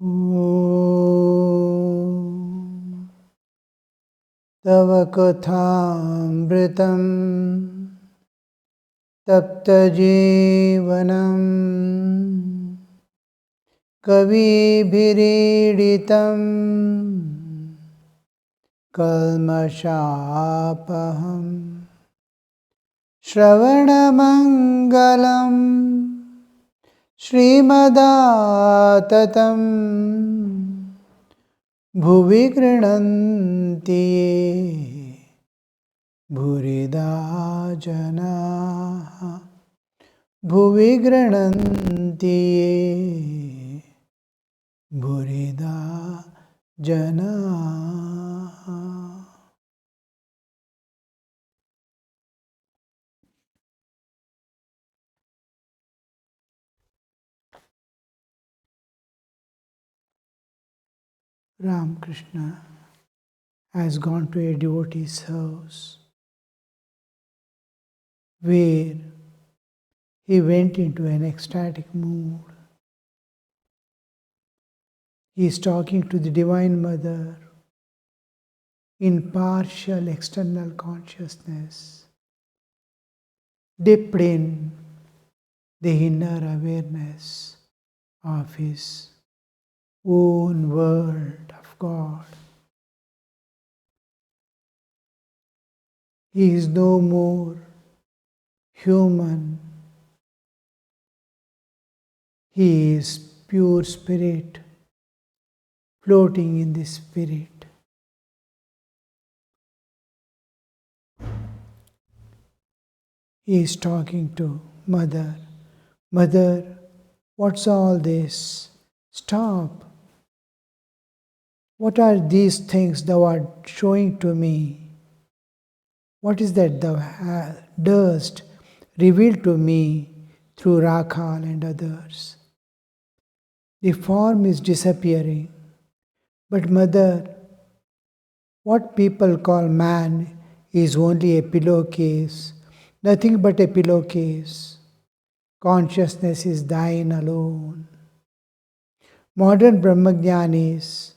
Om Tava Kathamritam Tapta Jivanam Kavibhiriditam Kalmashapaham Shravanamangalam Srimadaatatam Bhuvi Grinanti Bhurida Janaha Bhuvi Grinanti Bhurida Janaha. Ramakrishna has gone to a devotee's house where he went into an ecstatic mood. He is talking to the Divine Mother in partial external consciousness, dipped in the inner awareness of his own world of God. He is no more human. He is pure spirit, floating in the spirit. He is talking to Mother. Mother, what's all this? Stop. What are these things thou art showing to me? What is that thou dost reveal to me through Rakhal and others? The form is disappearing. But Mother, what people call man is only a pillowcase, nothing but a pillowcase. Consciousness is thine alone. Modern Brahmajnanis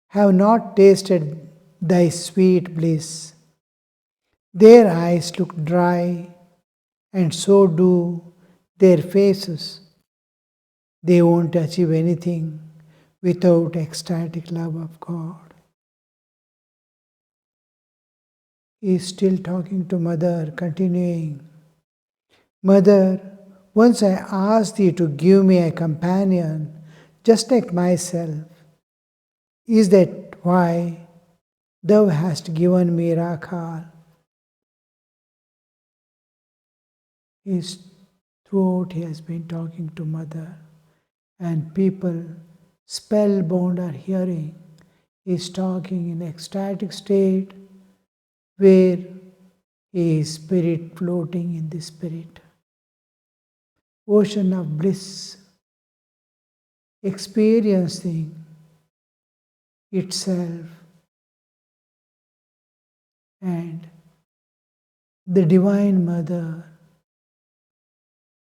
have not tasted thy sweet bliss. Their eyes look dry, and so do their faces. They won't achieve anything without ecstatic love of God. He is still talking to Mother, continuing. Mother, once I asked thee to give me a companion just like myself. Is that why thou hast given me Rakhal? Throughout he has been talking to Mother, and people spellbound are hearing. He is talking in ecstatic state where he is spirit floating in the spirit. Ocean of bliss, experiencing itself, and the Divine Mother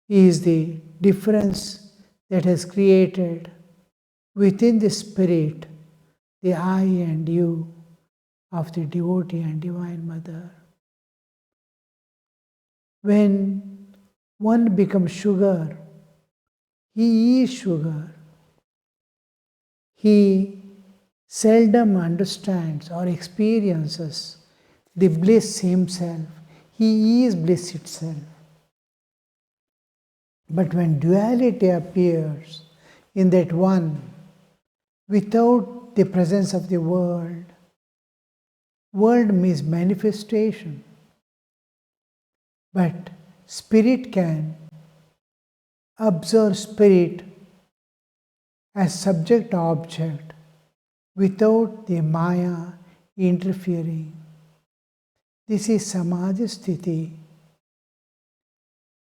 is the difference that has created within the spirit the I and you of the devotee and Divine Mother. When one becomes sugar, he is sugar. He seldom understands or experiences the bliss himself. He is bliss itself. But when duality appears in that one, without the presence of the world means manifestation. But spirit can observe spirit as subject-object without the Maya interfering. This is Samadhi Sthiti.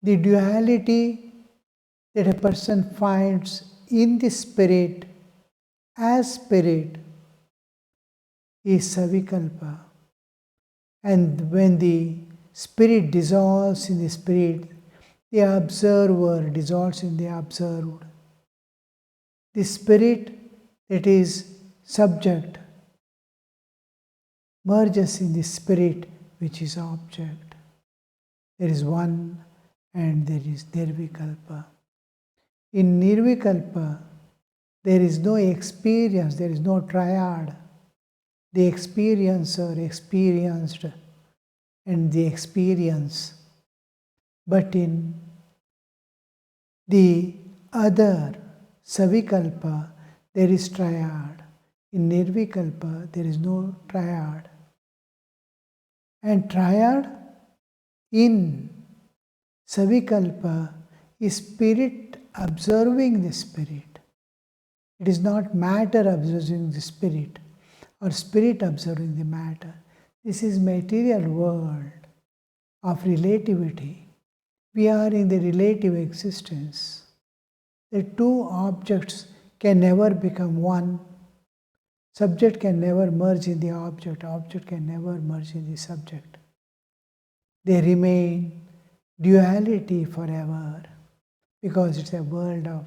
The duality that a person finds in the spirit as spirit is Savikalpa. And when the spirit dissolves in the spirit, the observer dissolves in the observed. The spirit that is subject, merges in the spirit which is object. There is one and there is Nirvikalpa. In Nirvikalpa, there is no experience, there is no triad. The experiencer experienced and the experience. But in the other, Savikalpa, there is triad. In Nirvikalpa, there is no triad. And triad in Savikalpa is spirit observing the spirit. It is not matter observing the spirit or spirit observing the matter. This is material world of relativity. We are in the relative existence. The two objects can never become one. Subject can never merge in the object. Object can never merge in the subject. They remain duality forever because it's a world of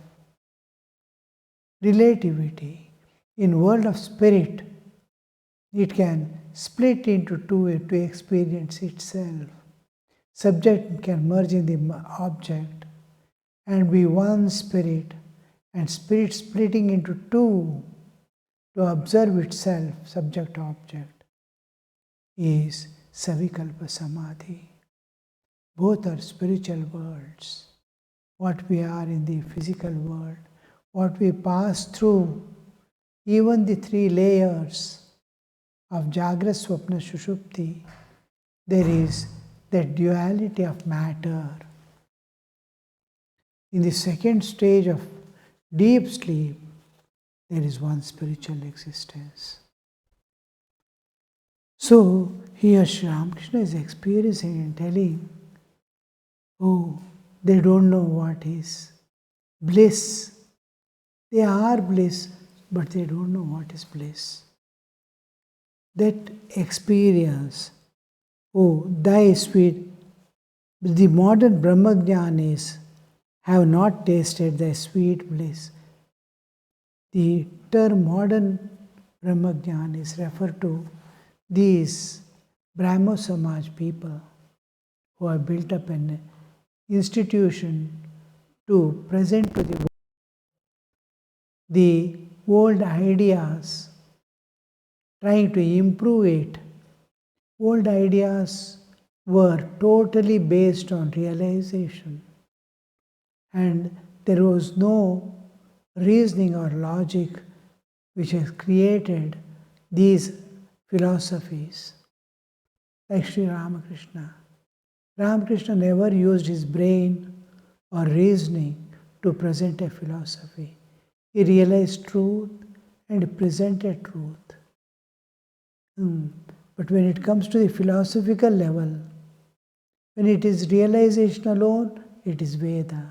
relativity. In world of spirit, it can split into two to experience itself. Subject can merge in the object and be one spirit, and spirit splitting into two to observe itself, subject-object, is Savikalpa Samadhi. Both are spiritual worlds. What we are in the physical world, what we pass through, even the three layers of Jagra, Swapna, Shushupti, there is that duality of matter. In the second stage of deep sleep, there is one spiritual existence. So, here Sri Ramakrishna is experiencing and telling, oh, they don't know what is bliss. They are bliss, but they don't know what is bliss. That experience, oh, thy sweet, the modern Brahmajnanis have not tasted thy sweet bliss. The term modern Brahmajnanis refer to these Brahmo Samaj people who have built up an institution to present to the old ideas, trying to improve it. Old ideas were totally based on realization, and there was no reasoning or logic which has created these philosophies. Like Sri Ramakrishna. Ramakrishna never used his brain or reasoning to present a philosophy. He realized truth and presented truth. But when it comes to the philosophical level, when it is realization alone, it is Veda.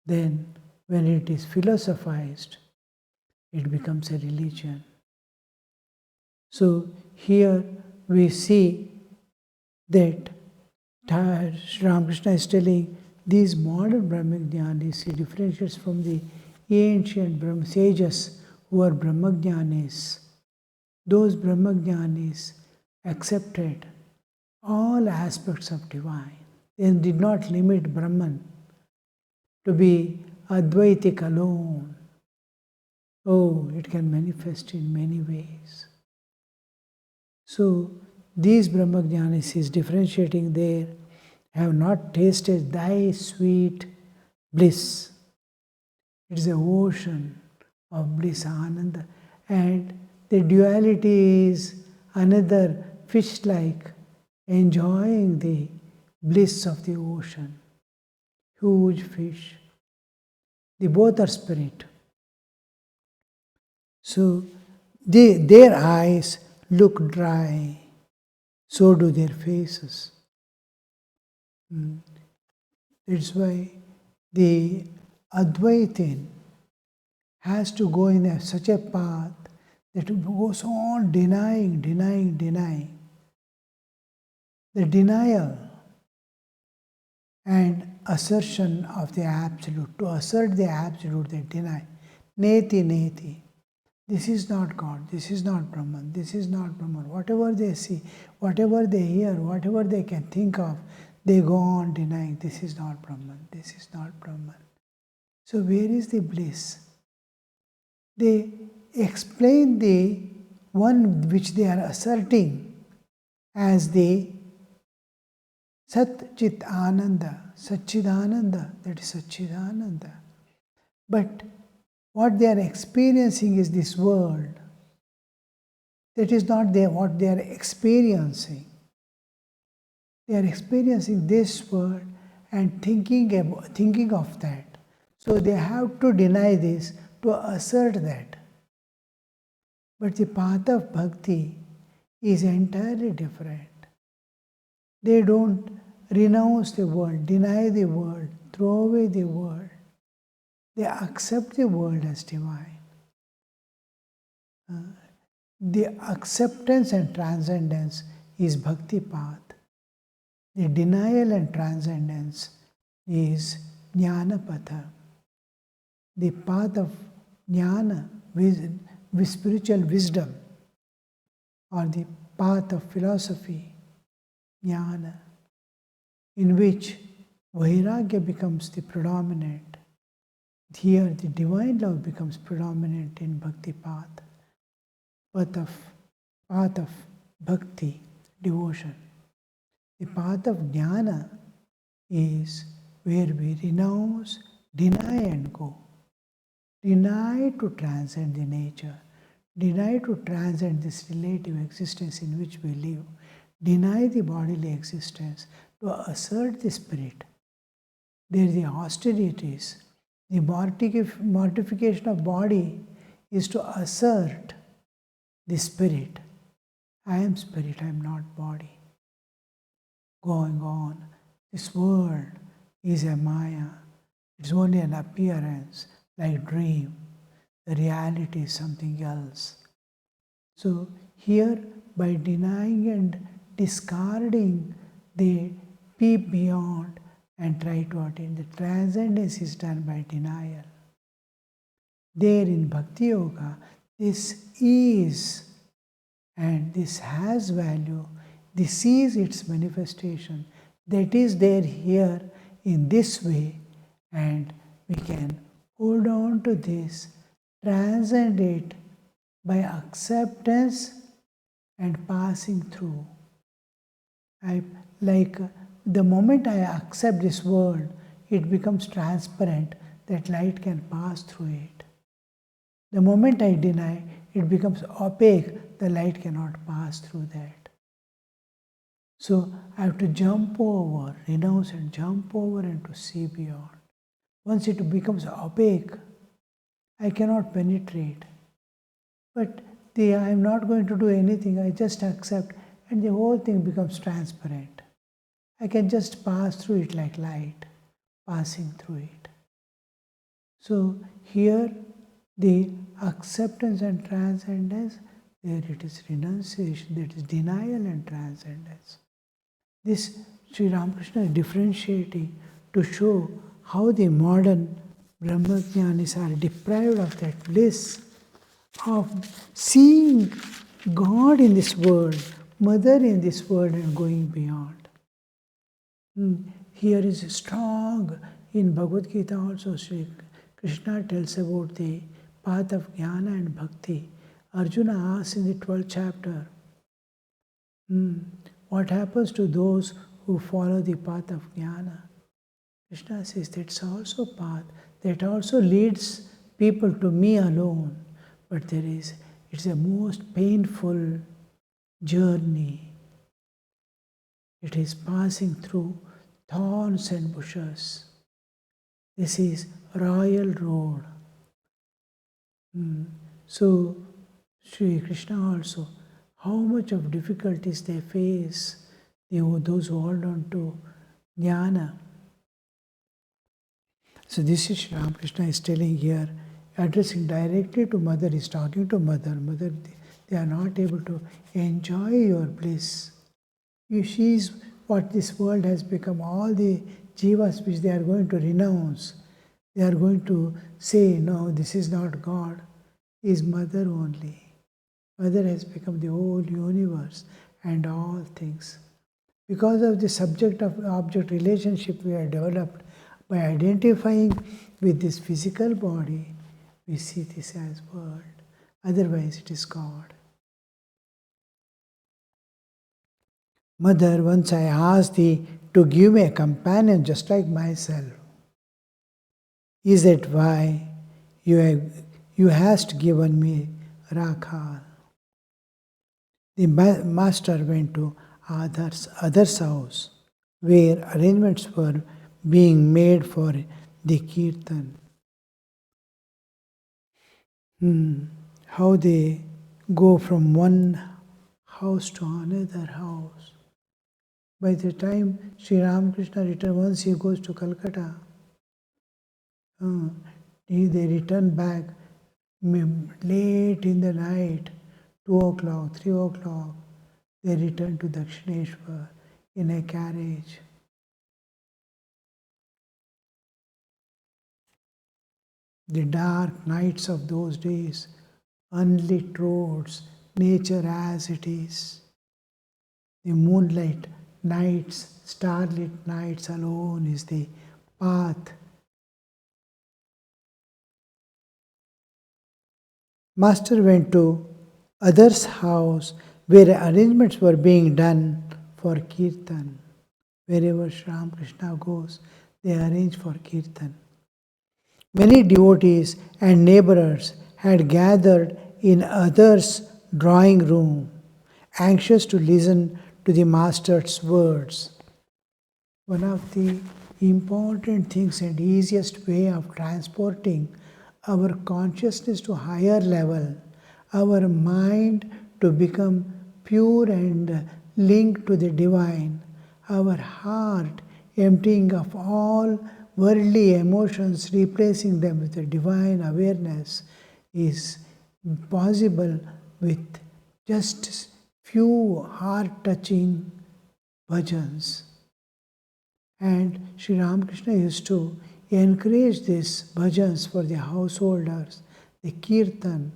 Then, when it is philosophized, it becomes a religion. So, here we see that Sri Ramakrishna is telling these modern Brahmajnanis, he differentiates from the ancient Brahma sages who are Brahmajnanis. Those Brahmajnanis accepted all aspects of divine. They did not limit Brahman to be Advaitic alone. Oh, it can manifest in many ways. So, these Brahmajnanis is differentiating there, have not tasted thy sweet bliss. It is an ocean of bliss, Ananda. And the duality is another fish-like enjoying the bliss of the ocean. Huge fish. They both are spirit. So their eyes look dry, so do their faces. That's why the Advaitin has to go in such a path that it goes on denying. The denial and assertion of the Absolute. To assert the Absolute, they deny. Neti. This is not God, this is not Brahman, this is not Brahman. Whatever they see, whatever they hear, whatever they can think of, they go on denying this is not Brahman, this is not Brahman. So where is the bliss? They explain the one which they are asserting as the Sat Chit Ananda, Satchidananda, that is Satchidananda. But what they are experiencing is this world. That is not what they are experiencing. They are experiencing this world and thinking of that. So they have to deny this to assert that. But the path of bhakti is entirely different. They don't renounce the world, deny the world, throw away the world. They accept the world as divine. The acceptance and transcendence is bhakti path. The denial and transcendence is jnana patha. The path of jnana, with spiritual wisdom, or the path of philosophy, jnana, in which vairagya becomes the predominant. Here the divine love becomes predominant in bhakti path. Path of bhakti, devotion. The path of jnana is where we renounce, deny and go. Deny to transcend the nature. Deny to transcend this relative existence in which we live. Deny the bodily existence to assert the spirit. There the austerities. The mortification of body is to assert the spirit. I am spirit, I am not body. Going on, this world is a maya. It's only an appearance, like dream. The reality is something else. So here, by denying and discarding, they peep beyond and try to attain. The transcendence is done by denial. There in Bhakti Yoga, this is and this has value. This is its manifestation. That is there here in this way, and we can hold on to this, transcend it by acceptance and passing through. The moment I accept this world, it becomes transparent, that light can pass through it. The moment I deny, it becomes opaque, the light cannot pass through that. So I have to jump over, renounce and jump over and to see beyond. Once it becomes opaque, I cannot penetrate. But I am not going to do anything, I just accept, and the whole thing becomes transparent. I can just pass through it like light, passing through it. So here, the acceptance and transcendence, there it is renunciation, that is denial and transcendence. This Sri Ramakrishna is differentiating to show how the modern Brahmajnanis are deprived of that bliss of seeing God in this world, Mother in this world, and going beyond. Here is strong, in Bhagavad Gita also, Sri Krishna tells about the path of jnana and bhakti. Arjuna asks in the 12th chapter, what happens to those who follow the path of jnana? Krishna says that's also path, that also leads people to me alone. But it's a most painful journey. It is passing through thorns and bushes. This is royal road. So Sri Krishna also, how much of difficulties they face, those who hold on to jnana. So this is Sri Ramakrishna is telling here, addressing directly to Mother, is talking to Mother. Mother, they are not able to enjoy your bliss. She is what this world has become, all the jivas which they are going to renounce. They are going to say, no, this is not God. is Mother only. Mother has become the whole universe and all things. Because of the subject of object relationship we have developed, by identifying with this physical body, we see this as world. Otherwise, it is God. Mother, once I asked thee to give me a companion just like myself. Is that why you hast given me Rakhal? The master went to other's house, where arrangements were being made for the kirtan. How they go from one house to another house. By the time Sri Ramakrishna returned, once he goes to Calcutta, they return back late in the night, 2 o'clock, 3 o'clock. They return to Dakshineshwar in a carriage. The dark nights of those days, unlit roads, nature as it is. The moonlight nights, starlit nights alone is the path. Master went to others' house where arrangements were being done for kirtan. Wherever Sri Ramakrishna goes, they arrange for kirtan. Many devotees and neighbors had gathered in others' drawing room, anxious to listen to the Master's words. One of the important things and easiest way of transporting our consciousness to higher level, our mind to become pure and linked to the divine, our heart emptying of all worldly emotions, replacing them with a divine awareness, is possible with just few heart-touching bhajans. And Sri Ramakrishna used to encourage these bhajans for the householders, the kirtan.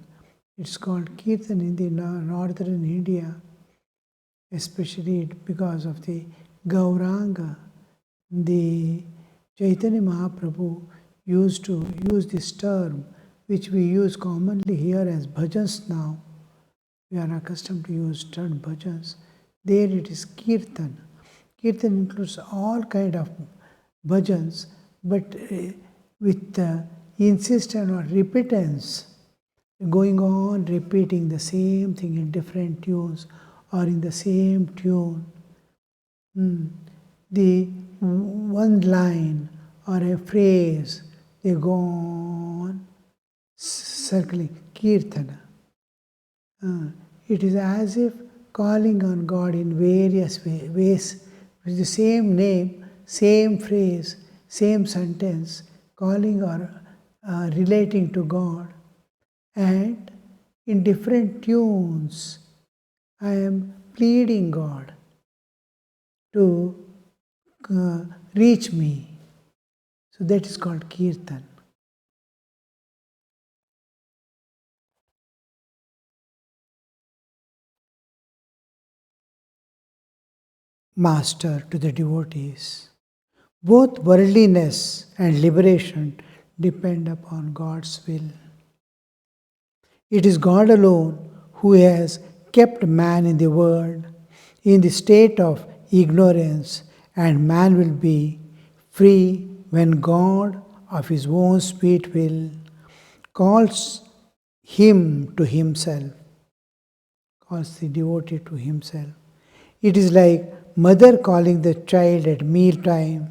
It's called kirtan in the northern India, especially because of the Gauranga. The Chaitanya Mahaprabhu used to use this term, which we use commonly here as bhajans now. We are accustomed to use term bhajans. There it is kirtan. Kirtan includes all kind of bhajans, but with insistence or repetence, going on repeating the same thing in different tunes or in the same tune. The one line or a phrase, they go on circling, kirtana. It is as if calling on God in various ways with the same name, same phrase, same sentence, calling or relating to God. And in different tunes, I am pleading God to reach me. So that is called kirtan. Master to the devotees. Both worldliness and liberation depend upon God's will. It is God alone who has kept man in the world in the state of ignorance, and man will be free when God, of his own sweet will, calls him to himself, calls the devotee to himself. It is like mother calling the child at meal time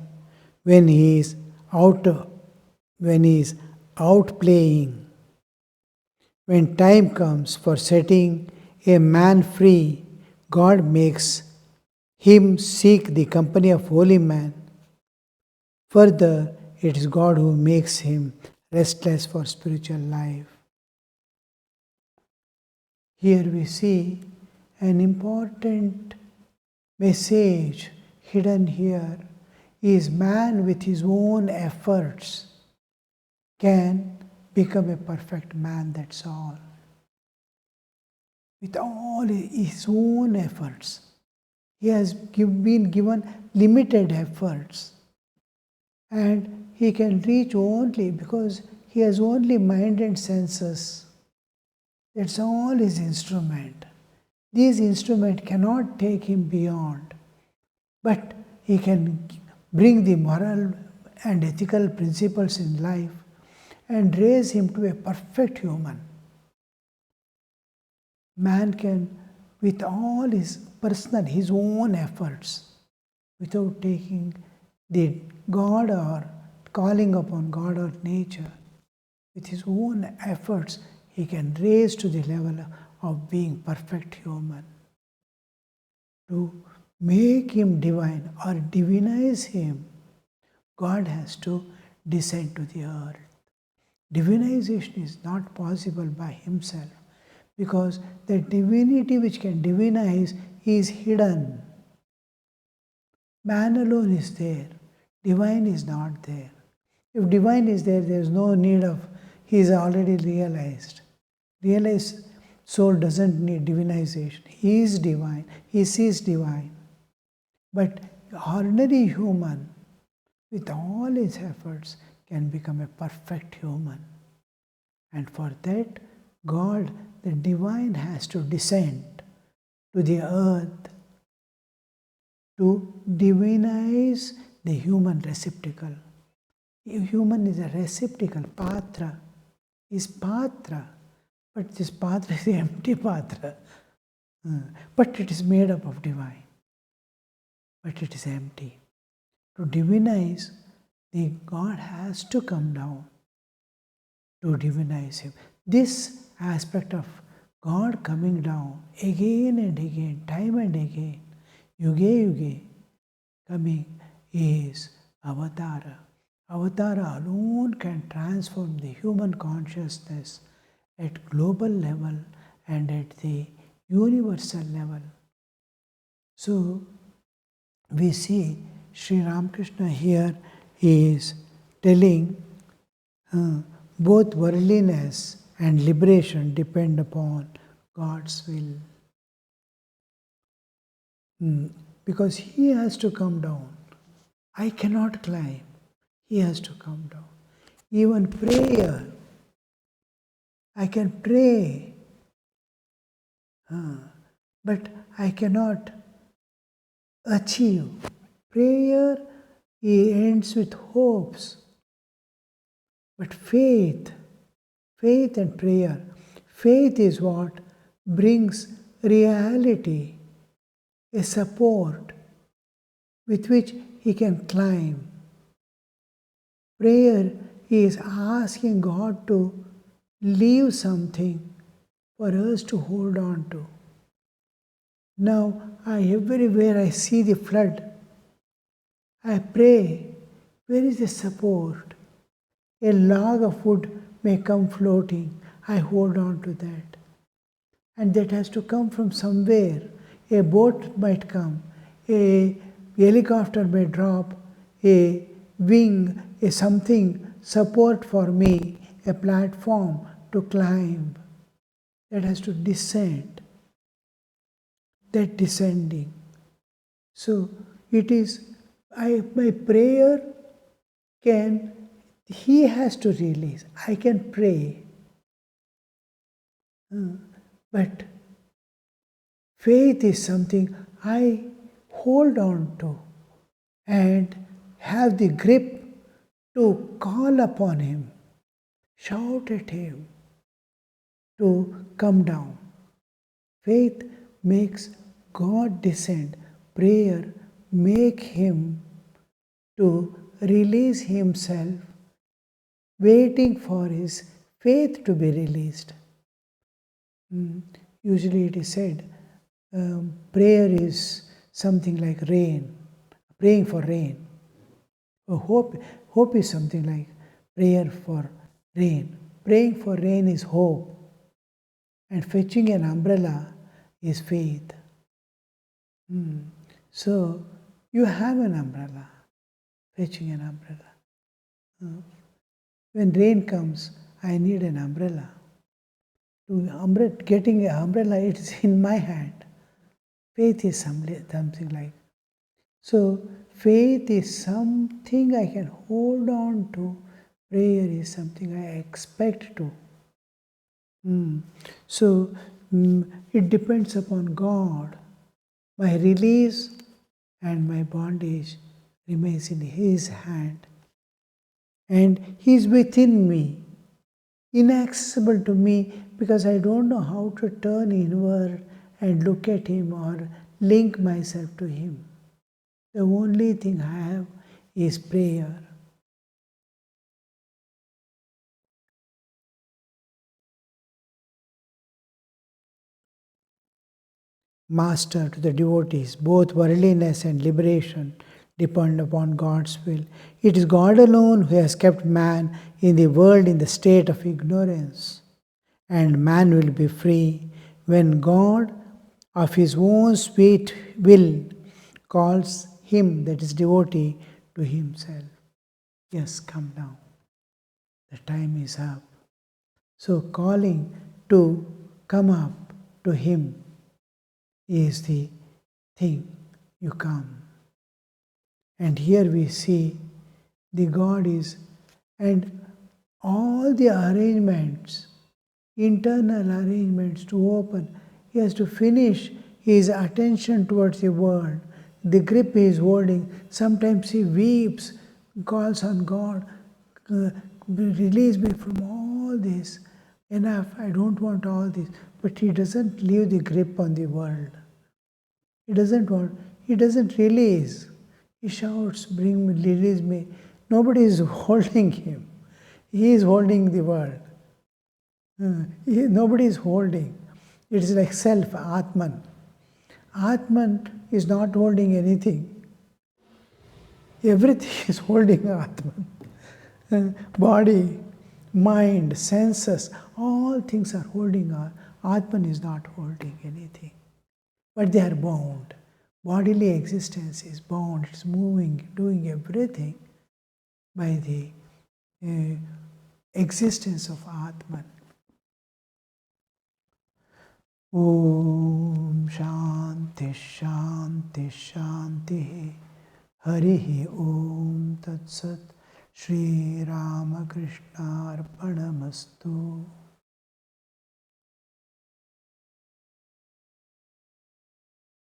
when he is out playing. When time comes for setting a man free, God makes him seek the company of holy man. Further, it is God who makes him restless for spiritual life. Here we see an important message hidden here is man with his own efforts can become a perfect man, that's all. With all his own efforts. He has been given limited efforts. And he can reach only because he has only mind and senses. That's all his instrument. These instruments cannot take him beyond. But he can bring the moral and ethical principles in life and raise him to a perfect human. Man can, with all his personal, his own efforts, without taking the God or calling upon God or nature, with his own efforts, he can raise to the level of being perfect human. To make him divine or divinize him, God has to descend to the earth. Divinization is not possible by himself because the divinity which can divinize is hidden. Man alone is there. Divine is not there. If divine is there, there is no need of, he is already realized. Realized soul doesn't need divinization. He is divine. He sees divine. But ordinary human, with all his efforts, can become a perfect human. And for that, God, the divine, has to descend to the earth to divinize the human receptacle. Human is a receptacle, patra is patra, but this patra is an empty patra. But it is made up of divine, but it is empty. To divinize, the God has to come down to divinize him. This aspect of God coming down again and again, time and again, yuge yuge, coming is avatara. Avatara alone can transform the human consciousness at global level and at the universal level. So we see Sri Ramakrishna here is telling both worldliness and liberation depend upon God's will. Because he has to come down. I cannot climb. He has to come down. Even prayer, I can pray, but I cannot achieve. Prayer, he ends with hopes. But faith and prayer, faith is what brings reality, a support with which he can climb. Prayer is asking God to leave something for us to hold on to. Now, everywhere I see the flood, I pray, where is the support? A log of wood may come floating. I hold on to that. And that has to come from somewhere. A boat might come. A helicopter may drop. A wing, a something, support for me, a platform to climb. That has to descend. That descending. So it is, my prayer can, he has to release. I can pray. But faith is something I hold on to and have the grip to call upon him, shout at him to come down. Faith makes God descend. Prayer make him to release himself, waiting for his faith to be released. Usually it is said, prayer is something like rain, praying for rain. Hope is something like prayer for rain. Praying for rain is hope. And fetching an umbrella is faith. So you have an umbrella, fetching an umbrella. When rain comes, I need an umbrella. Getting an umbrella, it's in my hand. Faith is something like. So, faith is something I can hold on to. Prayer is something I expect to. So, it depends upon God. My release and my bondage remains in His hand. And He is within me, inaccessible to me, because I don't know how to turn inward and look at Him or link myself to Him. The only thing I have is prayer. Master to the devotees, both worldliness and liberation depend upon God's will. It is God alone who has kept man in the world in the state of ignorance, and man will be free when God, of his own sweet will, calls him, that is devotee, to himself. Yes, come now. The time is up. So calling to come up to him is the thing. You come. And here we see the God is, and all the arrangements, internal arrangements to open, he has to finish his attention towards the world. The grip he is holding, sometimes he weeps, calls on God, release me from all this. Enough, I don't want all this. But he doesn't leave the grip on the world. He doesn't release. He shouts, bring me, release me. Nobody is holding him. He is holding the world. Nobody is holding. It is like self, Atman. Atman is not holding anything. Everything is holding Atman. Body, mind, senses, all things are holding Atman is not holding anything. But they are bound. Bodily existence is bound. It's moving, doing everything by the existence of Atman. Om Shanti Shanti Shanti Harihi Om Tat Sat Shri Ramakrishna Arpanamastu.